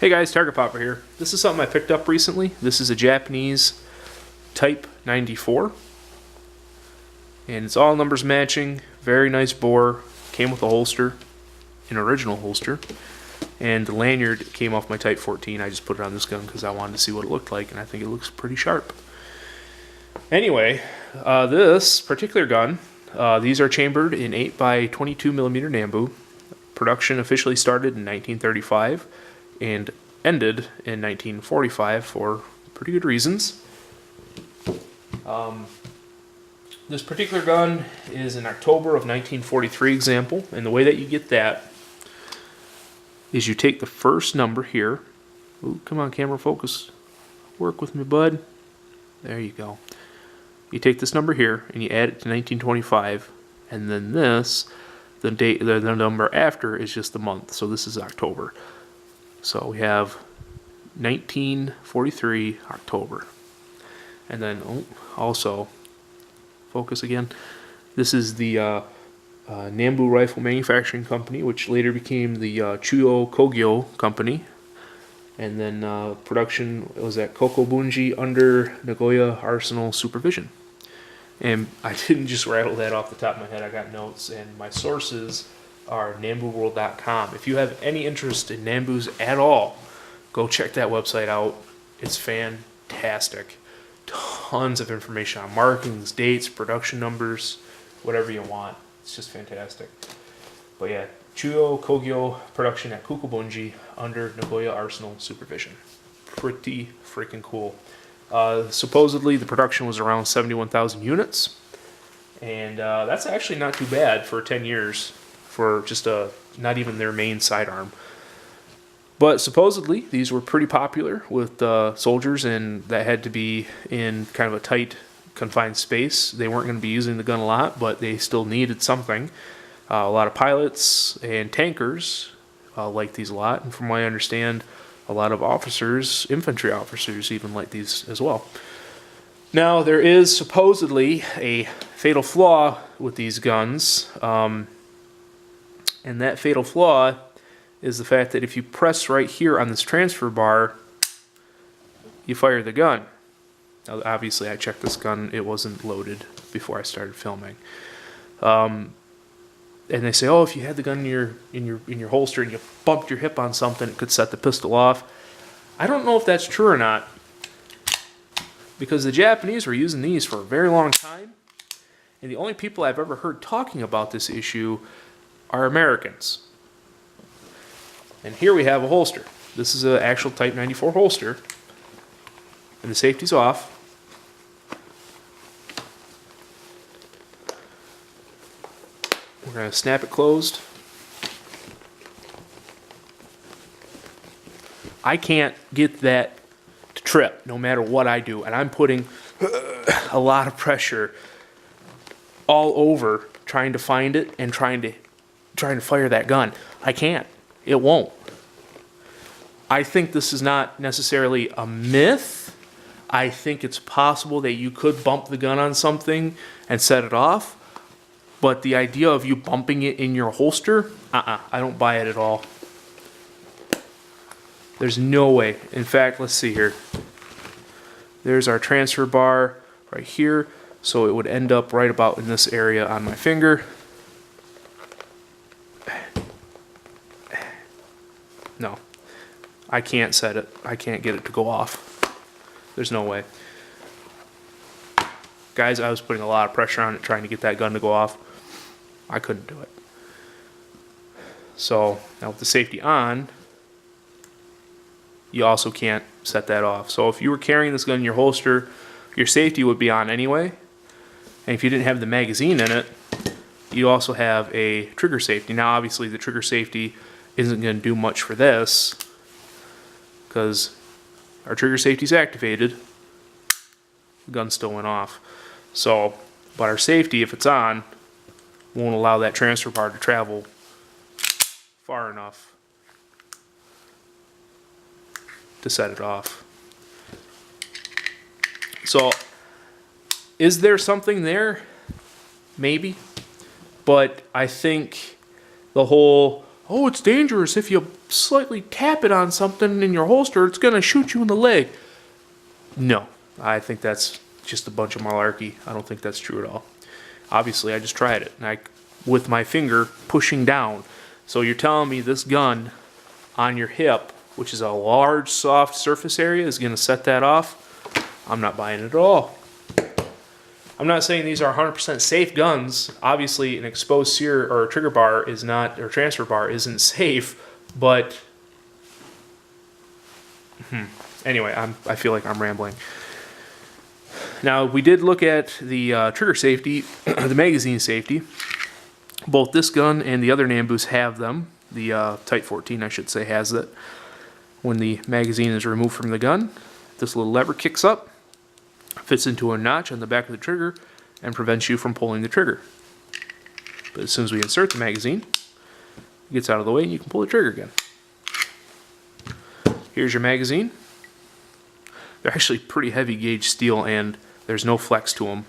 Hey guys, Targetpopper here. This is something I picked up recently. This is a Japanese Type 94. And it's all numbers matching. Very nice bore. Came with a holster, an original holster. And the lanyard came off my Type 14. I just put it on this gun because I wanted to see what it looked like, and I think it looks pretty sharp. Anyway, this particular gun, these are chambered in 8x22 millimeter Nambu. Production officially started in 1935 and ended in 1945 for pretty good reasons. This particular gun is an October of 1943 example, and the way that you get that is you take the first number here. Ooh, come on, camera, focus. Work with me, bud. There you go. You take this number here and you add it to 1925, and then this, the date, the number after is just the month. So this is October. So we have 1943 October, and then also focus again. This is the Nambu Rifle Manufacturing Company, which later became the Chuyo Kogyo Company, and then production was at Kokobunji under Nagoya Arsenal supervision. And I didn't just rattle that off the top of my head. I got notes, and my sources are nambuworld.com. If you have any interest in Nambus at all, go check that website out. It's fantastic. Tons of information on markings, dates, production numbers, whatever you want. It's just fantastic. But yeah, Chuyo Kogyo production at Kokobunji under Nagoya Arsenal supervision. Pretty freaking cool. Supposedly the production was around 71,000 units, and that's actually not too bad for 10 years for just not even their main sidearm. But supposedly these were pretty popular with soldiers, and that had to be in kind of a tight, confined space. They weren't going to be using the gun a lot, but they still needed something. A lot of pilots and tankers liked these a lot, and from what I understand, a lot of officers, infantry officers, even like these as well. Now, there is supposedly a fatal flaw with these guns, and that fatal flaw is the fact that if you press right here on this transfer bar, you fire the gun. Now, obviously, I checked this gun; it wasn't loaded before I started filming. And they say, oh, if you had the gun in your holster and you bumped your hip on something, it could set the pistol off. I don't know if that's true or not, because the Japanese were using these for a very long time, and the only people I've ever heard talking about this issue are Americans. And here we have a holster. This is an actual Type 94 holster, and the safety's off. We're going to snap it closed. I can't get that to trip no matter what I do, and I'm putting a lot of pressure all over trying to find it and trying to fire that gun. I can't. It won't. I think this is not necessarily a myth. I think it's possible that you could bump the gun on something and set it off. But the idea of you bumping it in your holster, I don't buy it at all. There's no way. In fact, let's see here. There's our transfer bar right here. So it would end up right about in this area on my finger. No. I can't set it. I can't get it to go off. There's no way. Guys, I was putting a lot of pressure on it trying to get that gun to go off. I couldn't do it. So now with the safety on, you also can't set that off. So if you were carrying this gun in your holster, your safety would be on anyway. And if you didn't have the magazine in it, you also have a trigger safety. Now obviously the trigger safety isn't going to do much for this because our trigger safety is activated. The gun still went off. So, but our safety, if it's on, won't allow that transfer bar to travel far enough to set it off. So, is there something there? Maybe. But I think the whole, oh, it's dangerous. If you slightly tap it on something in your holster, it's going to shoot you in the leg. No, I think that's just a bunch of malarkey. I don't think that's true at all. Obviously, I just tried it, and with my finger pushing down. So you're telling me this gun on your hip, which is a large, soft surface area, is going to set that off? I'm not buying it at all. I'm not saying these are 100% safe guns. Obviously, an exposed sear or a trigger bar is not, or transfer bar isn't safe, but anyway, I feel like I'm rambling. Now, we did look at the trigger safety, the magazine safety. Both this gun and the other Nambus have them. The Type 14, I should say, has it. When the magazine is removed from the gun, this little lever kicks up, fits into a notch on the back of the trigger, and prevents you from pulling the trigger. But as soon as we insert the magazine, it gets out of the way and you can pull the trigger again. Here's your magazine. They're actually pretty heavy gauge steel and there's no flex to them.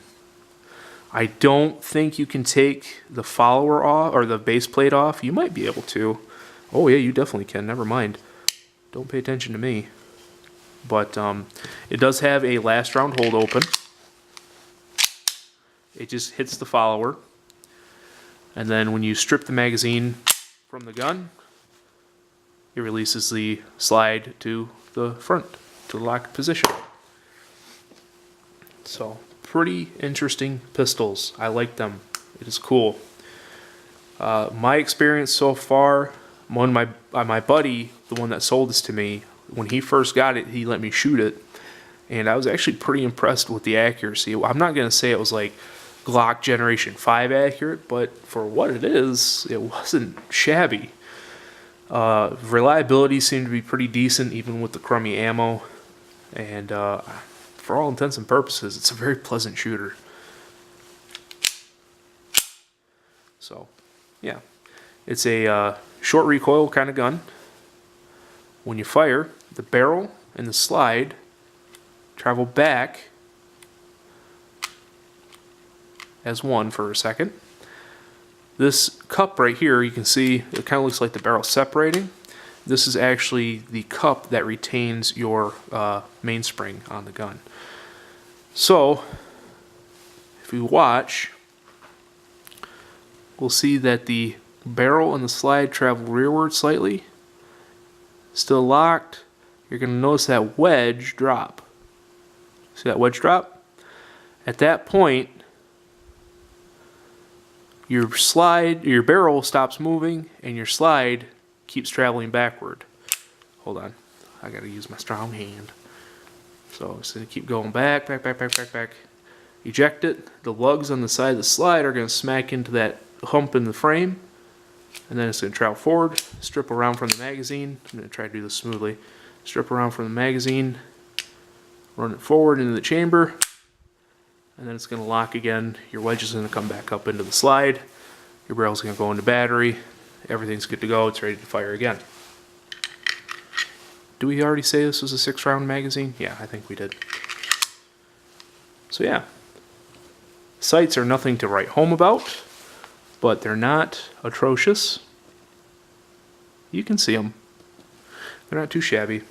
I don't think you can take the follower off or the base plate off. You might be able to. Oh yeah, you definitely can. Never mind. Don't pay attention to me. But it does have a last round hold open. It just hits the follower. And then when you strip the magazine from the gun, it releases the slide to the front, to the locked position. So, pretty interesting pistols. I like them. It is cool. My experience so far, my buddy, the one that sold this to me, when he first got it, he let me shoot it, and I was actually pretty impressed with the accuracy. I'm not going to say it was like Glock Generation 5 accurate, but for what it is, it wasn't shabby. Reliability seemed to be pretty decent, even with the crummy ammo, and for all intents and purposes, it's a very pleasant shooter. So, yeah. It's a short recoil kind of gun. When you fire, the barrel and the slide travel back as one for a second. This cup right here, you can see it kind of looks like the barrel separating. This is actually the cup that retains your mainspring on the gun. So, if we watch, we'll see that the barrel and the slide travel rearward slightly. Still locked. You're going to notice that wedge drop. See that wedge drop? At that point, your barrel stops moving and your slide keeps traveling backward. Hold on. I got to use my strong hand. So it's going to keep going back. Eject it. The lugs on the side of the slide are going to smack into that hump in the frame. And then it's going to travel forward, strip around from the magazine. I'm going to try to do this smoothly. Strip around from the magazine, run it forward into the chamber, and then it's going to lock again. Your wedge is going to come back up into the slide. Your barrel's going to go into battery. Everything's good to go. It's ready to fire again. Did we already say this was a 6-round magazine? Yeah, I think we did. So yeah, sights are nothing to write home about, but they're not atrocious. You can see them. They're not too shabby.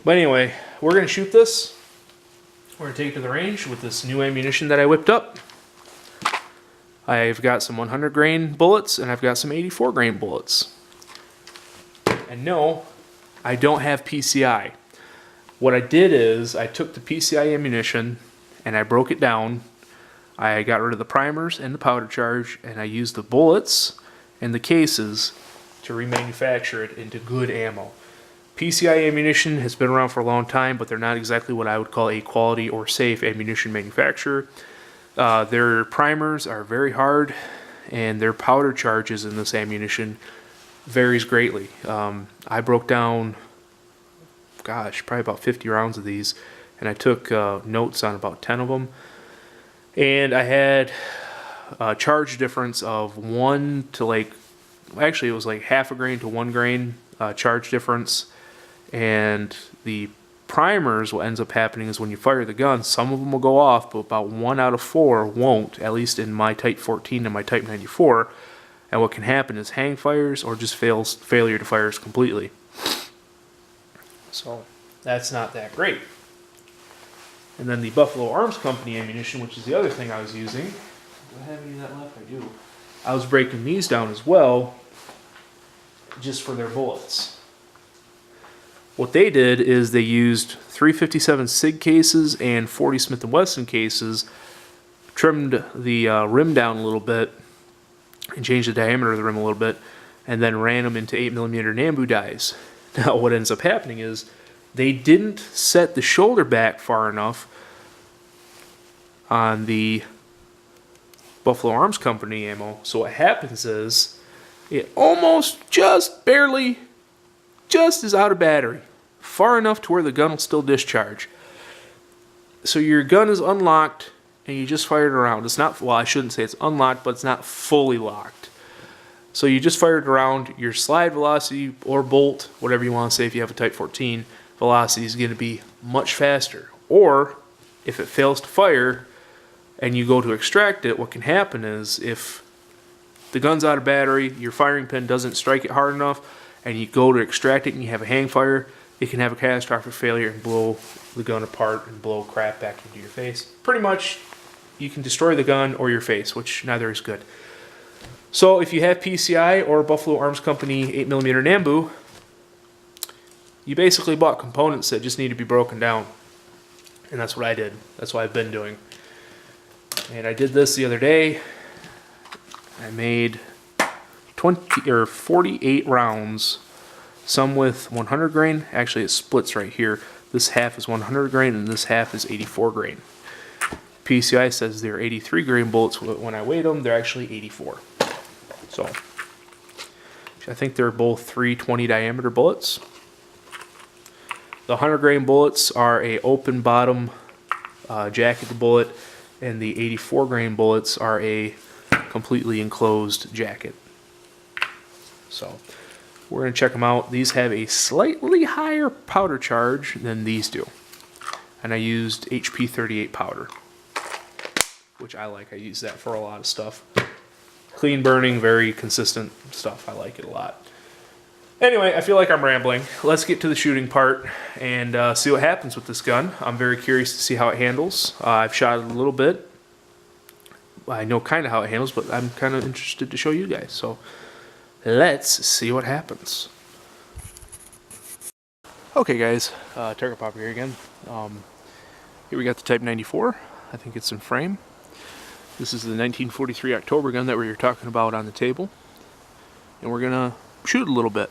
But anyway, we're going to shoot this. We're going to take it to the range with this new ammunition that I whipped up. I've got some 100 grain bullets and I've got some 84 grain bullets. And no, I don't have PCI. What I did is I took the PCI ammunition and I broke it down. I got rid of the primers and the powder charge, and I used the bullets and the cases to remanufacture it into good ammo. PCI ammunition has been around for a long time, but they're not exactly what I would call a quality or safe ammunition manufacturer. Their primers are very hard, and their powder charges in this ammunition varies greatly. I broke down, probably about 50 rounds of these, and I took notes on about 10 of them. And I had a charge difference of 1 to actually it was like half a grain to 1 grain charge difference. And the primers, what ends up happening is when you fire the gun, some of them will go off, but about 1 out of 4 won't, at least in my Type 14 and my Type 94. And what can happen is hang fires or just failure to fires completely. So that's not that great. And then the Buffalo Arms Company ammunition, which is the other thing I was using. Do I have any of that left? I do. I was breaking these down as well, just for their bullets. What they did is they used 357 SIG cases and 40 Smith & Wesson cases, trimmed the rim down a little bit, and changed the diameter of the rim a little bit, and then ran them into 8mm Nambu dies. Now what ends up happening is they didn't set the shoulder back far enough on the Buffalo Arms Company ammo, so what happens is it almost just barely is out of battery, far enough to where the gun will still discharge. So your gun is unlocked and you just fired around. It's not, well, I shouldn't say it's unlocked, but it's not fully locked. So you just fired around, your slide velocity or bolt, whatever you want to say if you have a Type 14, velocity is going to be much faster. Or if it fails to fire and you go to extract it, what can happen is if the gun's out of battery, your firing pin doesn't strike it hard enough, and you go to extract it and you have a hang fire, it can have a catastrophic failure and blow the gun apart and blow crap back into your face. Pretty much, you can destroy the gun or your face, which neither is good. So if you have PCI or Buffalo Arms Company 8mm Nambu, you basically bought components that just need to be broken down. And that's what I did. That's what I've been doing. And I did this the other day. I made 20 or 48 rounds, some with 100 grain. Actually, it splits right here. This half is 100 grain and this half is 84 grain. PCI says they're 83 grain bullets. When I weighed them, they're actually 84. So I think they're both 320 diameter bullets. The 100 grain bullets are a open bottom jacketed bullet, and the 84 grain bullets are a completely enclosed jacket. So we're going to check them out. These have a slightly higher powder charge than these do. And I used HP 38 powder, which I like. I use that for a lot of stuff. Clean burning, very consistent stuff. I like it a lot. Anyway, I feel like I'm rambling. Let's get to the shooting part and see what happens with this gun. I'm very curious to see how it handles. I've shot it a little bit. I know kind of how it handles, but I'm kind of interested to show you guys. So let's see what happens. Okay guys, Targetpopper here again. Here we got the Type 94. I think it's in frame. This is the 1943 October gun that we were talking about on the table. And we're gonna shoot a little bit.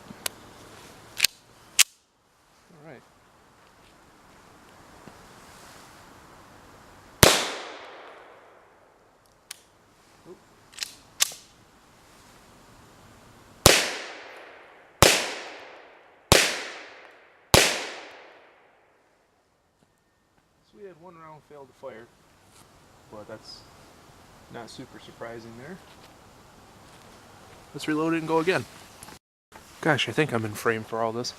Alright. So we had one round fail to fire, but that's not super surprising there. Let's reload it and go again. Gosh, I think I'm in frame for all this.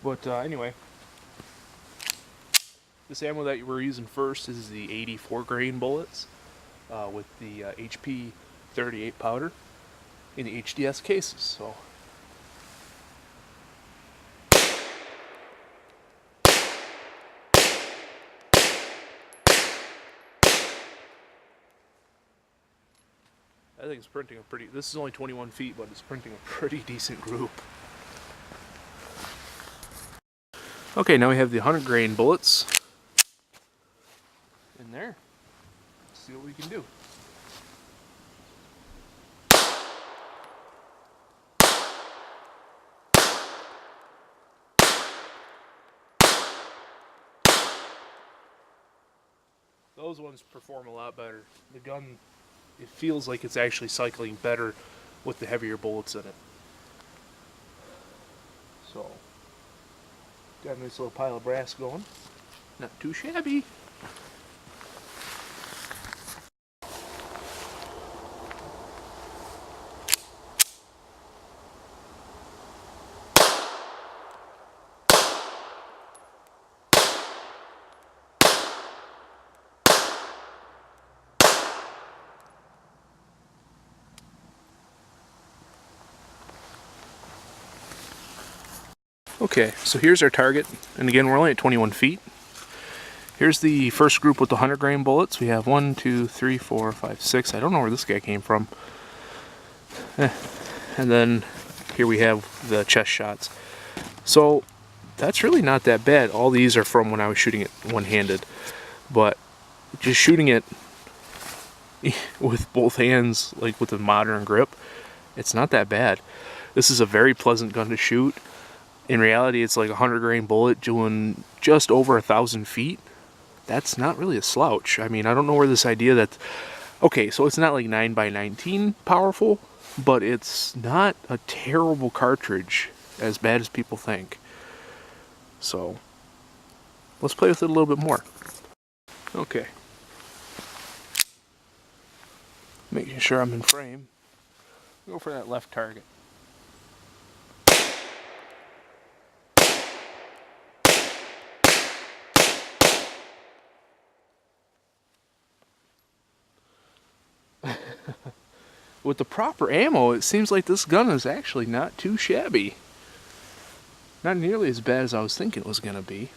But anyway, this ammo that we're using first is the 84 grain bullets with the HP 38 powder in the HDS cases. So I think it's printing a pretty, this is only 21 feet, but it's printing a pretty decent group. Okay, now we have the 100 grain bullets in there. Let's see what we can do. Those ones perform a lot better. The gun, it feels like it's actually cycling better with the heavier bullets in it. So, got a nice little pile of brass going. Not too shabby. Okay, so here's our target, and again we're only at 21 feet. Here's the first group with the 100 grain bullets. We have 1, 2, 3, 4, 5, 6. I don't know where this guy came from. And then here we have the chest shots. So that's really not that bad. All these are from when I was shooting it one-handed, but just shooting it with both hands, like with a modern grip, it's not that bad. This is a very pleasant gun to shoot. In reality, it's like a 100 grain bullet doing just over 1,000 feet. That's not really a slouch. I mean, I don't know where this idea that, okay, so it's not like 9x19 powerful, but it's not a terrible cartridge, as bad as people think. So let's play with it a little bit more. Okay. Making sure I'm in frame. Go for that left target. With the proper ammo, it seems like this gun is actually not too shabby. Not nearly as bad as I was thinking it was going to be.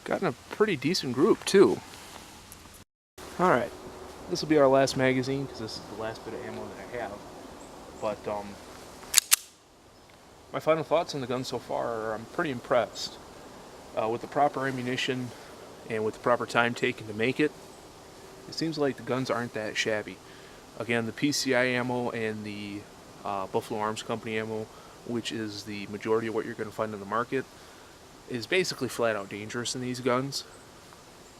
Got in a pretty decent group, too. Alright, this will be our last magazine, because this is the last bit of ammo that I have. But, my final thoughts on the gun so far are I'm pretty impressed. With the proper ammunition, and with the proper time taken to make it, it seems like the guns aren't that shabby. Again, the PCI ammo and the Buffalo Arms Company ammo, which is the majority of what you're going to find in the market, is basically flat out dangerous in these guns.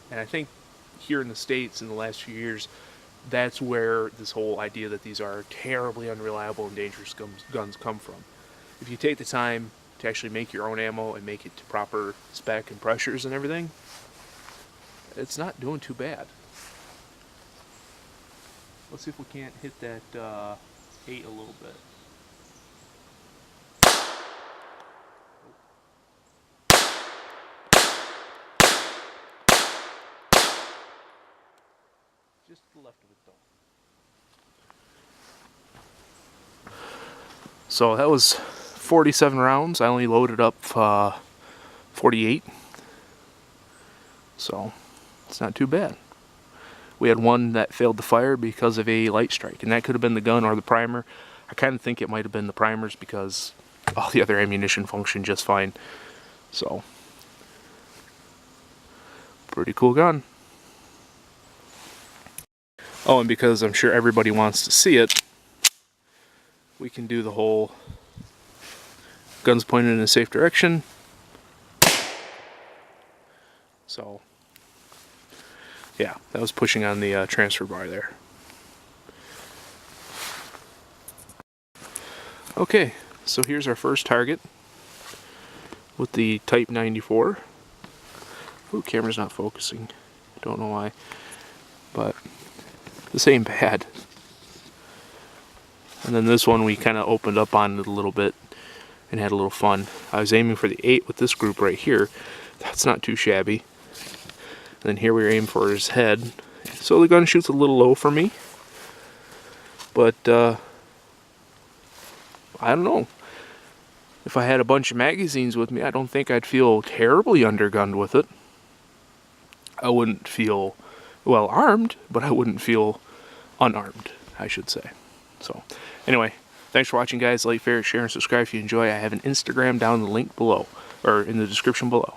And I think here in the States in the last few years, that's where this whole idea that these are terribly unreliable and dangerous guns come from. If you take the time to actually make your own ammo and make it to proper spec and pressures and everything, it's not doing too bad. Let's see if we can't hit that 8 a little bit. Just to the left of it though. So that was 47 rounds. I only loaded up 48. So it's not too bad. We had one that failed to fire because of a light strike, and that could have been the gun or the primer. I kind of think it might have been the primers because all the other ammunition functioned just fine. So, pretty cool gun. Oh, and because I'm sure everybody wants to see it, we can do the whole guns pointed in a safe direction. So, yeah, that was pushing on the transfer bar there. Okay, so here's our first target with the Type 94. Ooh, camera's not focusing. Don't know why, but this ain't bad. And then this one we kind of opened up on it a little bit and had a little fun. I was aiming for the 8 with this group right here. That's not too shabby. And then here we were aiming for his head. So the gun shoots a little low for me. But, I don't know. If I had a bunch of magazines with me, I don't think I'd feel terribly undergunned with it. I wouldn't feel well armed, but I wouldn't feel unarmed, I should say. So, anyway, thanks for watching, guys. Like, favorite, share, and subscribe if you enjoy. I have an Instagram down in the link below, or in the description below.